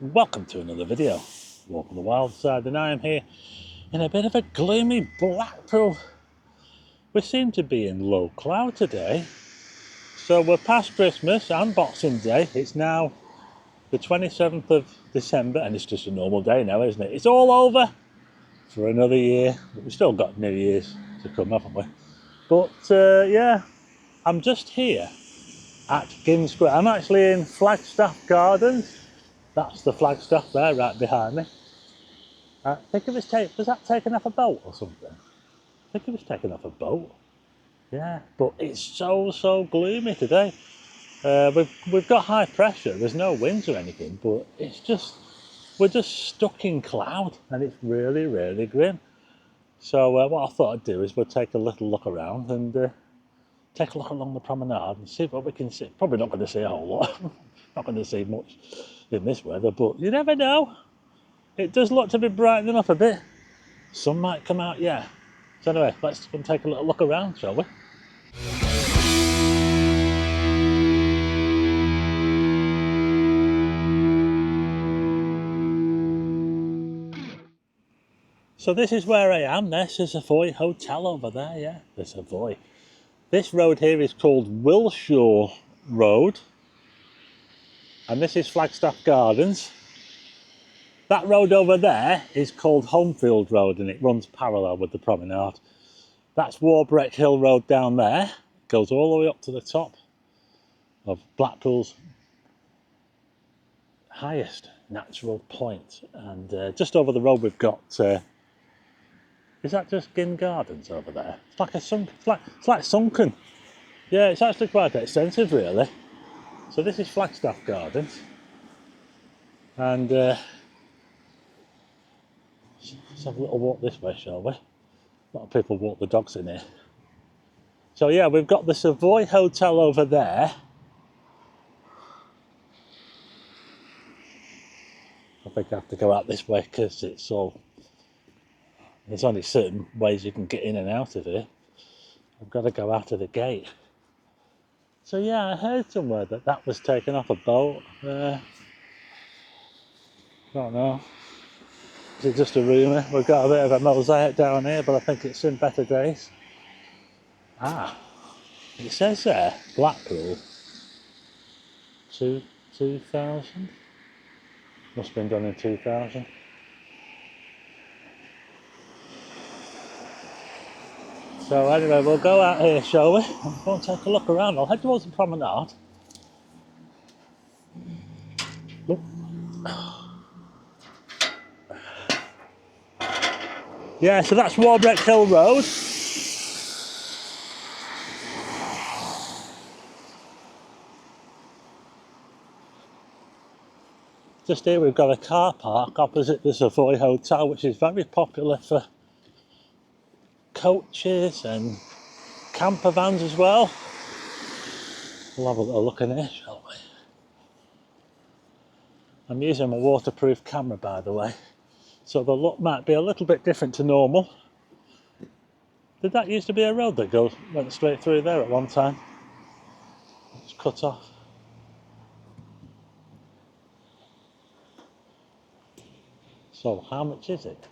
Welcome to another video. Walk on the wild side, and I am here in a bit of a gloomy Blackpool. We seem to be in low cloud today. So we're past Christmas and Boxing Day. It's now the 27th of December and it's just a normal day now, isn't it? It's all over for another year. But we've still got New Year's to come, haven't we? But yeah, I'm just here at Gynn Square. I'm actually in Flagstaff Gardens. That's the Flagstaff there, right behind me. I think it was was that taken off a boat or something? I think it was taken off a boat. Yeah, but it's so gloomy today. We've got high pressure. There's no winds or anything, but it's just we're just stuck in cloud, and it's really grim. So what I thought I'd do is we'll take a little look around and take a look along the promenade and see what we can see. Probably not going to see a whole lot. Not going to see much in this weather, but you never know. It does look to be brightening up a bit. Sun might come out, yeah. So anyway, let's go and take a little look around, shall we? So this is where I am. This is a Savoy Hotel over there, yeah. The Savoy. This road here is called Wilshire Road. And this is Flagstaff Gardens. That road over there is called Homefield Road and it runs parallel with the promenade. That's Warbreck Hill Road down there. It goes all the way up to the top of Blackpool's highest natural point. And just over the road we've got, is that just Gynn Gardens over there? It's like it's like sunken. Yeah, it's actually quite extensive really. So this is Flagstaff Gardens. And let's have a little walk this way, shall we? A lot of people walk the dogs in here. So yeah, we've got the Savoy Hotel over there. I think I have to go out this way because there's only certain ways you can get in and out of here. I've got to go out of the gate. So yeah, I heard somewhere that was taken off a boat. Don't know. Is it just a rumour? We've got a bit of a mosaic down here, but I think it's in better days. Ah, it says there, Blackpool, 2000. Must have been done in 2000. So anyway, we'll go out here, shall we? And go and take a look around. I'll head towards the promenade. Look. Yeah, so that's Warbreck Hill Road. Just here we've got a car park opposite the Savoy Hotel, which is very popular for coaches and camper vans as well. We'll have a little look in here, shall we? I'm using my waterproof camera, by the way, so the look might be a little bit different to normal. Did that used to be a road that went straight through there at one time? It's cut off. So how much is it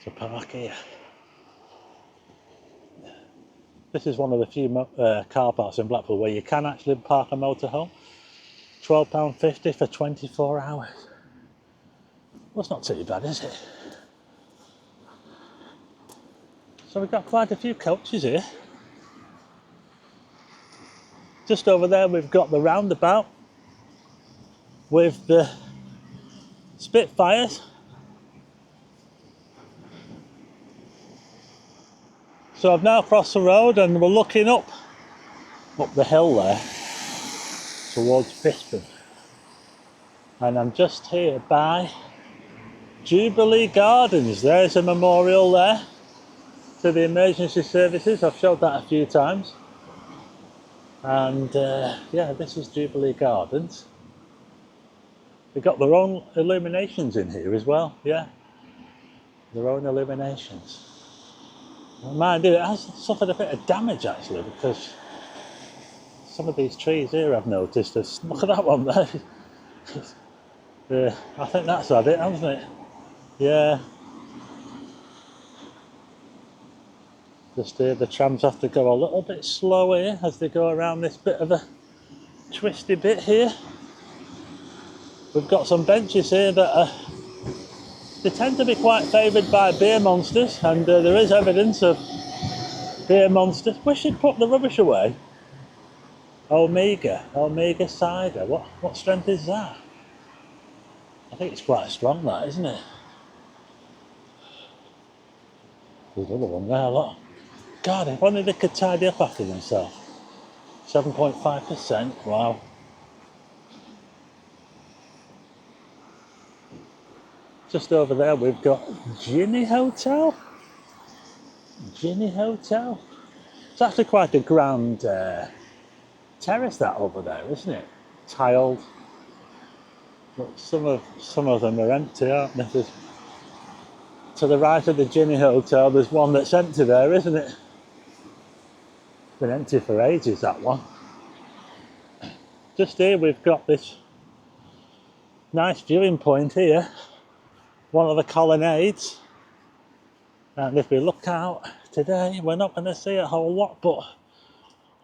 to park here? This is one of the few car parks in Blackpool where you can actually park a motorhome. £12.50 for 24 hours. Well, it's not too bad, is it? So we've got quite a few coaches here. Just over there we've got the roundabout with the Spitfires. So I've now crossed the road and we're looking up the hill there towards Bispham. And I'm just here by Jubilee Gardens. There's a memorial there to the emergency services. I've showed that a few times. And yeah, this is Jubilee Gardens. They've got their own illuminations in here as well, yeah. Their own illuminations. Mind you, it has suffered a bit of damage actually, because some of these trees here I've noticed, look at that one there. I think that's had it, hasn't it? Yeah. Just here, the trams have to go a little bit slow here as they go around this bit of a twisty bit here. We've got some benches here that they tend to be quite favoured by beer monsters, and there is evidence of beer monsters. We should put the rubbish away. Omega cider. What strength is that? I think it's quite strong, that, isn't it? There's another one there, look. God, if only they could tidy up after themselves. 7.5%, wow. Just over there we've got Gynn Hotel. Gynn Hotel. It's actually quite a grand terrace that over there, isn't it? Tiled. But some of them are empty, aren't they? To the right of the Gynn Hotel, there's one that's empty there, isn't it? It's been empty for ages, that one. Just here we've got this nice viewing point here, one of the colonnades, and if we look out today we're not going to see a whole lot, but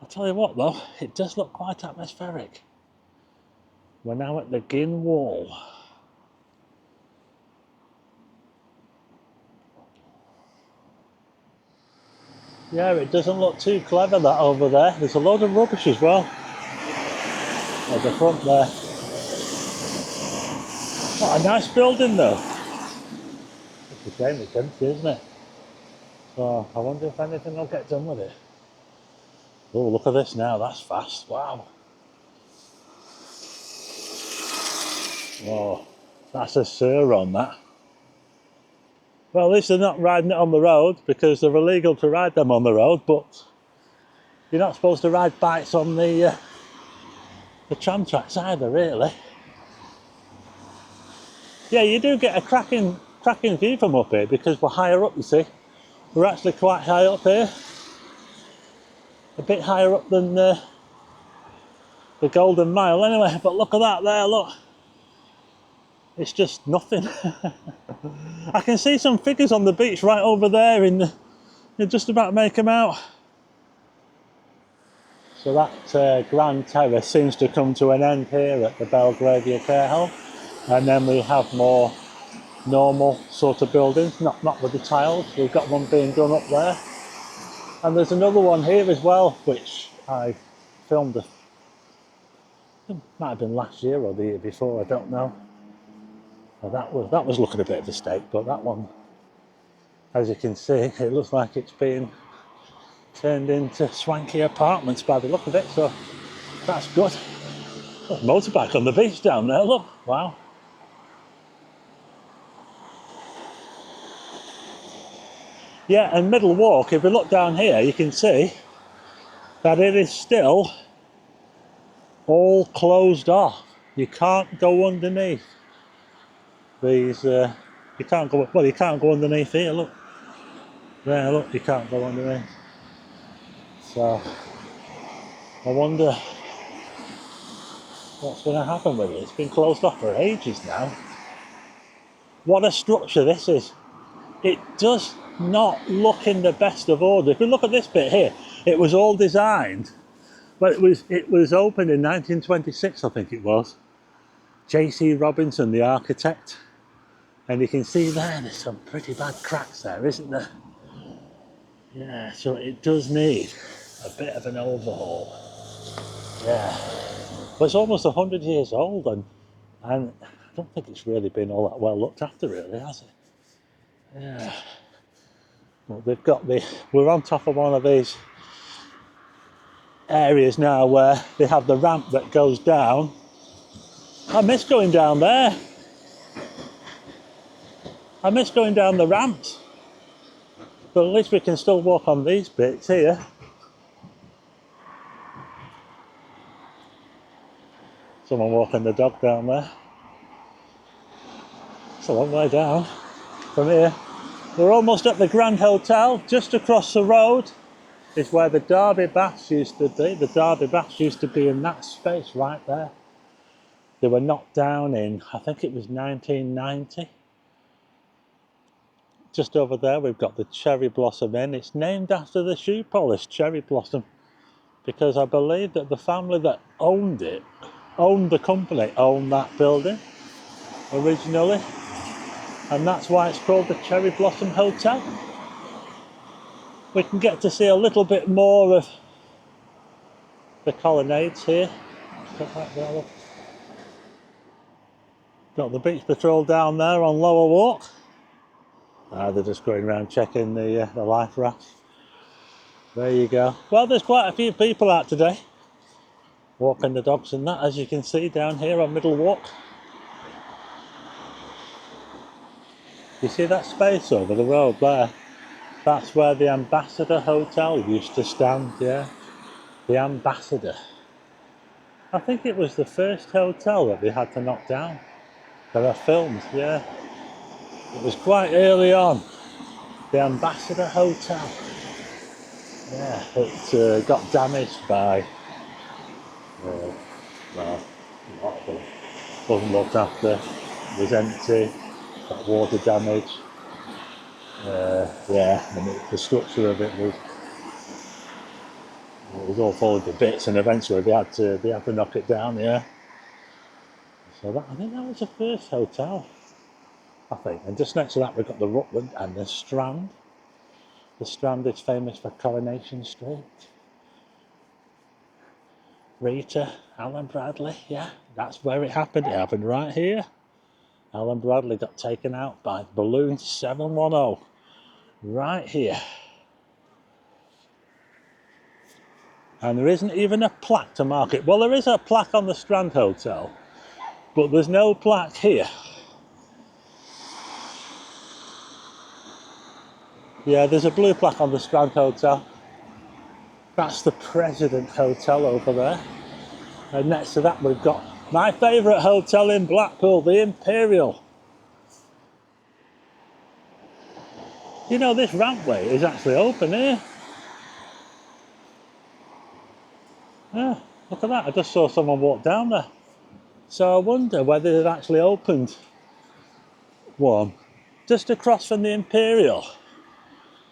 I'll tell you what though, it does look quite atmospheric. We're now at the Gynn wall. Yeah, it doesn't look too clever that over there. There's a load of rubbish as well at the front there. What a nice building though. It's a shame it's empty, isn't it? So I wonder if anything will get done with it. Oh, look at this now, that's fast, wow. Oh, that's a Sur on that. Well, at least they're not riding it on the road, because they're illegal to ride them on the road, but you're not supposed to ride bikes on the tram tracks either, really. Yeah, you do get a cracking view from up here, because we're higher up, you see. We're actually quite high up here. A bit higher up than the Golden Mile anyway, but look at that there, look. It's just nothing. I can see some figures on the beach right over there, you're just about to make them out. So that grand terrace seems to come to an end here at the Belgravia Care Home, and then we have more normal sort of buildings, not with the tiles. We've got one being done up there, and there's another one here as well, which I filmed. It might have been last year or the year before, I don't know. Well, that was looking a bit of a state, but that one, as you can see, it looks like it's being turned into swanky apartments by the look of it, so that's good. There's a motorbike on the beach down there, look, wow. Yeah, and Middle Walk, if we look down here, you can see that it is still all closed off. You can't go underneath these, you can't go underneath here, look. There, look, you can't go underneath. So, I wonder what's going to happen with it. It's been closed off for ages now. What a structure this is. It does not look in the best of order. If we look at this bit here, it was all designed, but it was opened in 1926, I think it was. J.C. Robinson, the architect. And you can see there's some pretty bad cracks there, isn't there? Yeah, so it does need a bit of an overhaul. Yeah. But it's almost 100 years old, and I don't think it's really been all that well looked after, really, has it? Yeah. Well, we're on top of one of these areas now where they have the ramp that goes down. I miss going down there. I miss going down the ramps. But at least we can still walk on these bits here. Someone walking the dog down there. It's a long way down from here. We're almost at the Grand Hotel. Just across the road is where the Derby Baths used to be. The Derby Baths used to be in that space right there. They were knocked down in, I think it was 1990. Just over there we've got the Cherry Blossom Inn. It's named after the shoe polish, Cherry Blossom, because I believe that the family that owned the company, owned that building originally. And that's why it's called the Cherry Blossom Hotel. We can get to see a little bit more of the colonnades here. Got the beach patrol down there on Lower Walk. They're just going around checking the life rafts. There you go. Well, there's quite a few people out today, walking the dogs and that, as you can see down here on Middle Walk. You see that space over the road there? That's where the Ambassador Hotel used to stand, yeah. The Ambassador. I think it was the first hotel that they had to knock down. There are films, yeah. It was quite early on. The Ambassador Hotel. Yeah, it got damaged by, well, a lot of them. Wasn't looked after, it was empty, got water damage. Yeah, and the structure of it was all falling to bits, and eventually they had to knock it down. Yeah. So I think that was the first hotel, I think. And just next to that we've got the Rutland and the Strand. The Strand is famous for Coronation Street. Rita, Alan Bradley, yeah, that's where it happened. It happened right here. Alan Bradley got taken out by Balloon 710, right here. And there isn't even a plaque to mark it. Well, there is a plaque on the Strand Hotel, but there's no plaque here. Yeah, there's a blue plaque on the Strand Hotel. That's the President Hotel over there. And next to that we've got my favourite hotel in Blackpool, the Imperial. You know, this rampway is actually open here. Yeah, look at that. I just saw someone walk down there. So I wonder whether they've actually opened one just across from the Imperial.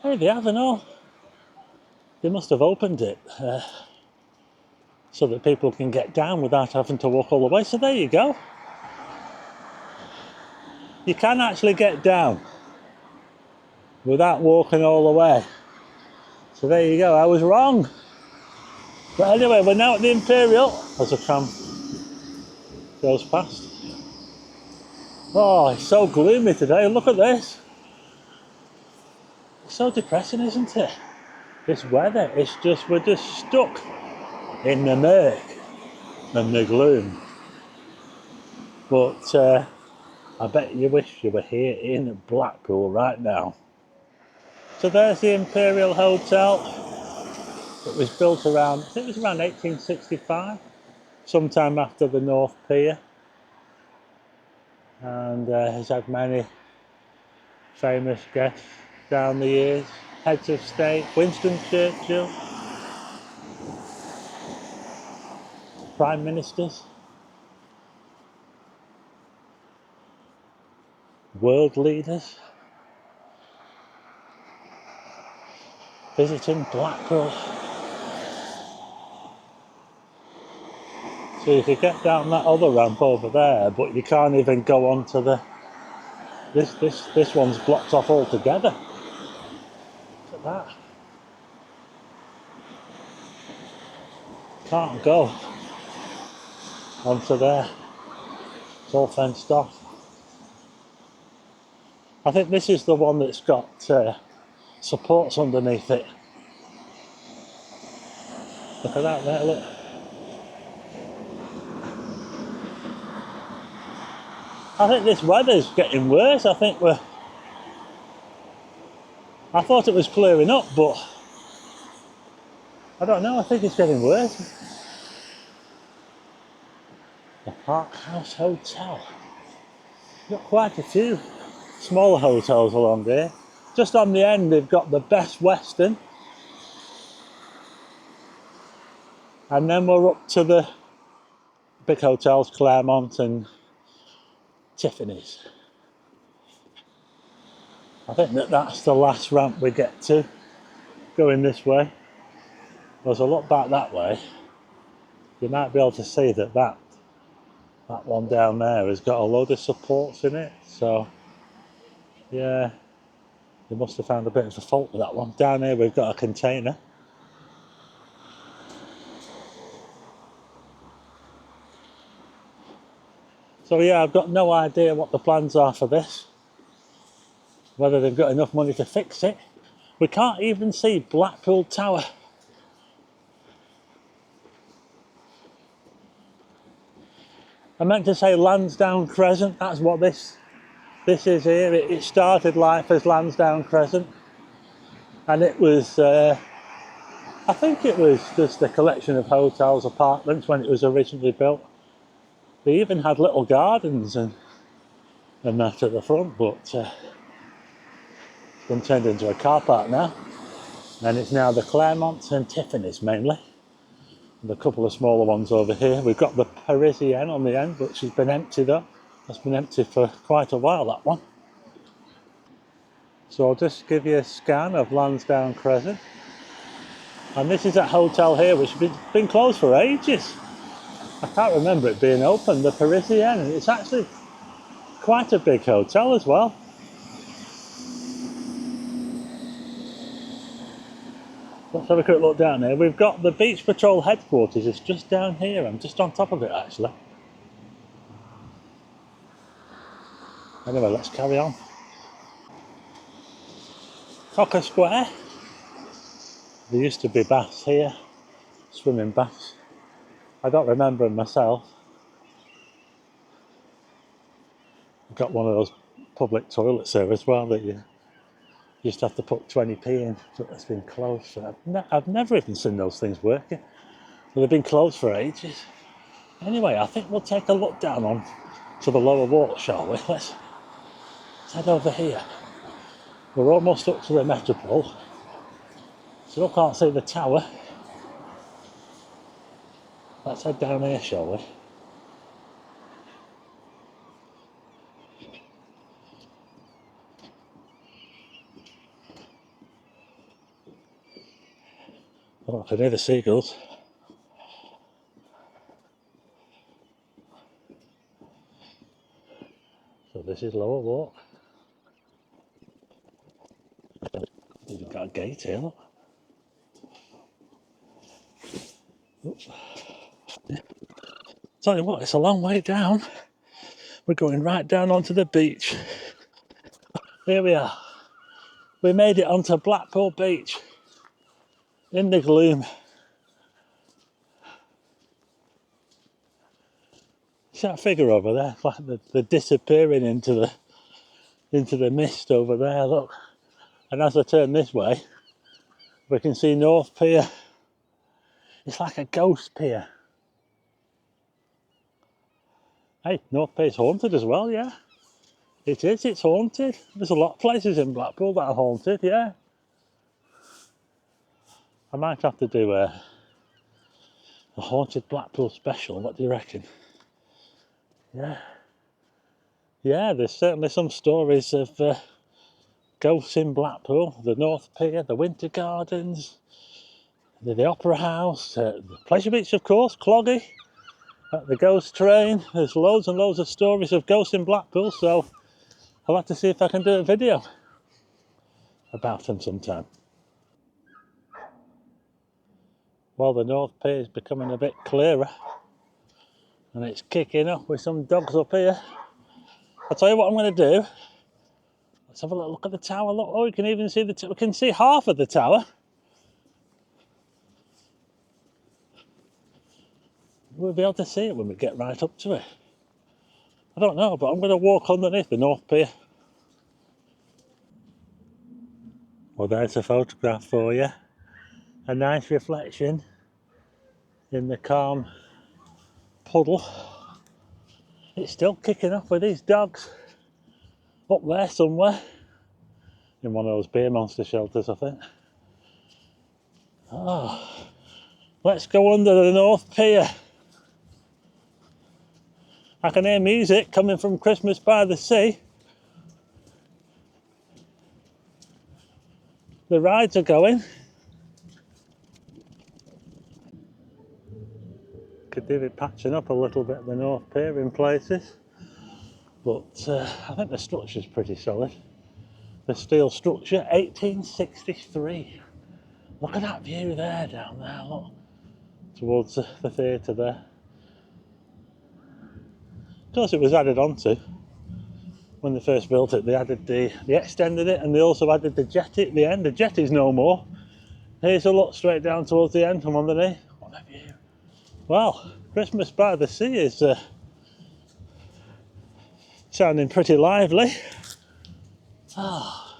Hey, they haven't all. They must have opened it so that people can get down without having to walk all the way. So there you go. You can actually get down without walking all the way. So there you go. I was wrong. But anyway, we're now at the Imperial as the tram goes past. Oh, it's so gloomy today. Look at this. It's so depressing, isn't it? This weather, we're just stuck in the murk and the gloom. But I bet you wish you were here in Blackpool right now. So there's the Imperial Hotel. It was built around, I think it was around 1865, sometime after the North Pier. And has had many famous guests down the years. Heads of state, Winston Churchill, prime ministers, world leaders visiting Blackpool. So you could get down that other ramp over there, but you can't even go onto the. This one's blocked off altogether. Look at that. Can't go onto there. It's all fenced off. I think this is the one that's got supports underneath it. Look at that there, look. I think this weather's getting worse. I thought it was clearing up, but I don't know, I think it's getting worse. The Park House Hotel. Got quite a few smaller hotels along here. Just on the end they've got the Best Western. And then we're up to the big hotels, Claremont and Tiffany's. I think that's the last ramp we get to going this way. As I look back that way, you might be able to see that one down there has got a load of supports in it. So yeah, they must have found a bit of a fault with that one. Down here we've got a container. So yeah, I've got no idea what the plans are for this. Whether they've got enough money to fix it. We can't even see Blackpool Tower. I meant to say Lansdowne Crescent, that's what this is here. It started life as Lansdowne Crescent. And it was, I think it was just a collection of hotels, apartments when it was originally built. They even had little gardens and that at the front, but it's been turned into a car park now. And it's now the Claremont and Tiffany's mainly. And a couple of smaller ones over here. We've got the Parisienne on the end, but she's been empty though. That's been empty for quite a while, that one. So I'll just give you a scan of Lansdowne Crescent. And this is that hotel here, which has been closed for ages. I can't remember it being open, the Parisienne. It's actually quite a big hotel as well. Let's have a quick look down here. We've got the Beach Patrol headquarters. It's just down here. I'm just on top of it, actually. Anyway, let's carry on. Cocker Square. There used to be baths here, swimming baths. I don't remember them myself. I've got one of those public toilets there as well that you just have to put 20p in, but it's been closed. I've never even seen those things working. Well, they've been closed for ages. Anyway, I think we'll take a look down on to the lower walk, shall we? Let's head over here. We're almost up to the Metropole. Still can't see the tower. Let's head down here, shall we? Oh, I can hear the seagulls. So this is Lower Walk. We've got a gate here, look. Oops. Tell you what, it's a long way down. We're going right down onto the beach. Here we are. We made it onto Blackpool Beach in the gloom. See that figure over there? Like they're disappearing into the mist over there, look. And as I turn this way, we can see North Pier. It's like a ghost pier. Hey, North Pier's haunted as well, yeah. It is, it's haunted. There's a lot of places in Blackpool that are haunted, yeah. I might have to do a haunted Blackpool special, what do you reckon? Yeah. Yeah, there's certainly some stories of ghosts in Blackpool. The North Pier, the Winter Gardens, the Opera House, the Pleasure Beach, of course, Cloggy, the Ghost Train. There's loads and loads of stories of ghosts in Blackpool, so I'll have to see if I can do a video about them sometime. Well, the North Pier is becoming a bit clearer and it's kicking off with some dogs up here. I'll tell you what I'm going to do. Let's have a look at the tower. Look, oh, we can even see we can see half of the tower. We'll be able to see it when we get right up to it. I don't know, but I'm going to walk underneath the North Pier. Well, there's a photograph for you. A nice reflection in the calm puddle. It's still kicking off with these dogs up there somewhere. In one of those beer monster shelters, I think. Oh, let's go under the North Pier. I can hear music coming from Christmas by the Sea. The rides are going. Could do it patching up a little bit at the North Pier in places. But I think the structure's pretty solid. The steel structure, 1863. Look at that view there, down there, look. Towards the theatre there. Of course it was added onto. When they first built it, they extended it, and they also added the jetty at the end. The jetty's no more. Here's a look straight down towards the end from underneath. What a view. Well, Christmas by the Sea is sounding pretty lively. Oh,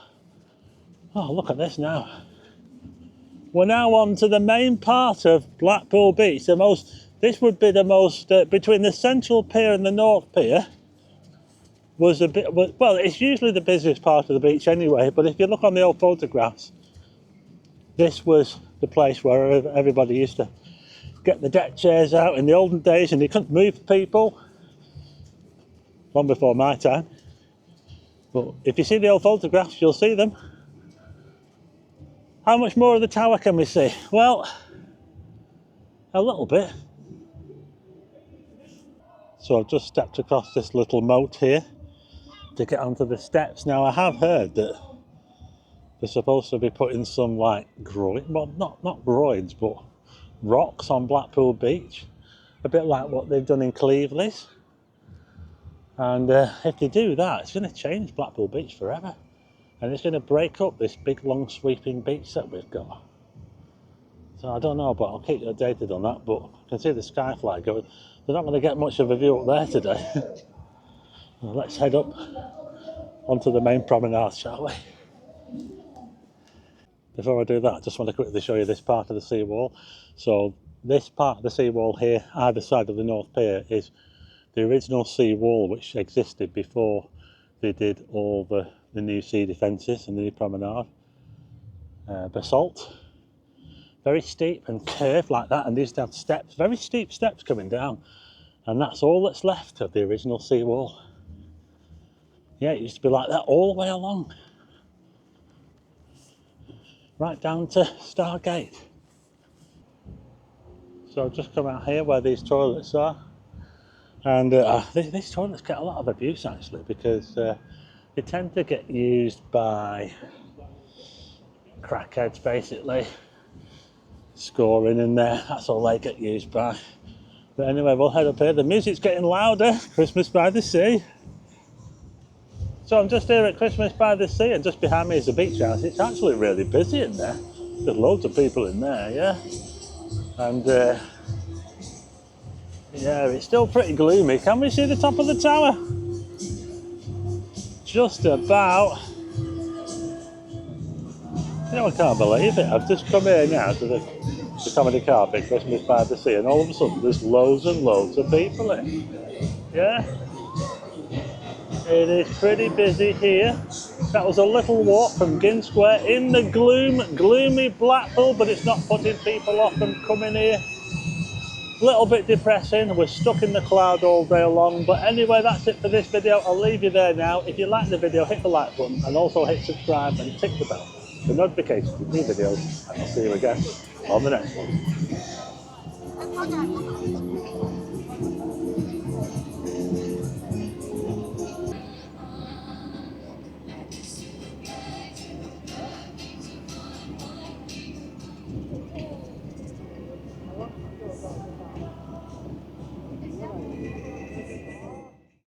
look at this now. We're now on to the main part of Blackpool Beach. This would be the most, between the Central Pier and the North Pier, was a bit, well, it's usually the busiest part of the beach anyway, but if you look on the old photographs, this was the place where everybody used to get the deck chairs out in the olden days, and you couldn't move people, long before my time. But if you see the old photographs, you'll see them. How much more of the tower can we see? Well, a little bit. So I've just stepped across this little moat here to get onto the steps. Now I have heard that they're supposed to be putting some like not groins, but rocks on Blackpool Beach, a bit like what they've done in Cleveland. And if they do that, it's going to change Blackpool Beach forever, and it's going to break up this big long sweeping beach that we've got. So I don't know, but I'll keep you updated on that. But I can see the sky flag going. They're not going to get much of a view up there today. Well, let's head up onto the main promenade, shall we? Before I do that, I just want to quickly show you this part of the seawall. So this part of the seawall here, either side of the North Pier, is the original seawall which existed before they did all the new sea defences and the new promenade. Basalt, very steep and curved like that, and these have steps, very steep steps coming down, and that's all that's left of the original seawall. Yeah, it used to be like that all the way along, right down to Stargate. So I've just come out here where these toilets are, and these toilets get a lot of abuse actually, because they tend to get used by crackheads basically, scoring in there. That's all they get used by. But anyway, we'll head up here. The music's getting louder. Christmas by the Sea. So I'm just here at Christmas by the Sea, and just behind me is the beach house. It's actually really busy in there. There's loads of people in there, yeah. And yeah, it's still pretty gloomy. Can we see the top of the tower? Just about. You know, I can't believe it. I've just come here now to the comedy carpet, Christmas by the Sea, and all of a sudden there's loads and loads of people in. Yeah? It is pretty busy here. That was a little walk from Gynn Square in the gloomy Blackpool, but it's not putting people off from coming here. A little bit depressing. We're stuck in the cloud all day long. But anyway, that's it for this video. I'll leave you there now. If you like the video, hit the like button, and also hit subscribe and tick the bell for notifications of new videos. And I'll see you again on the next one.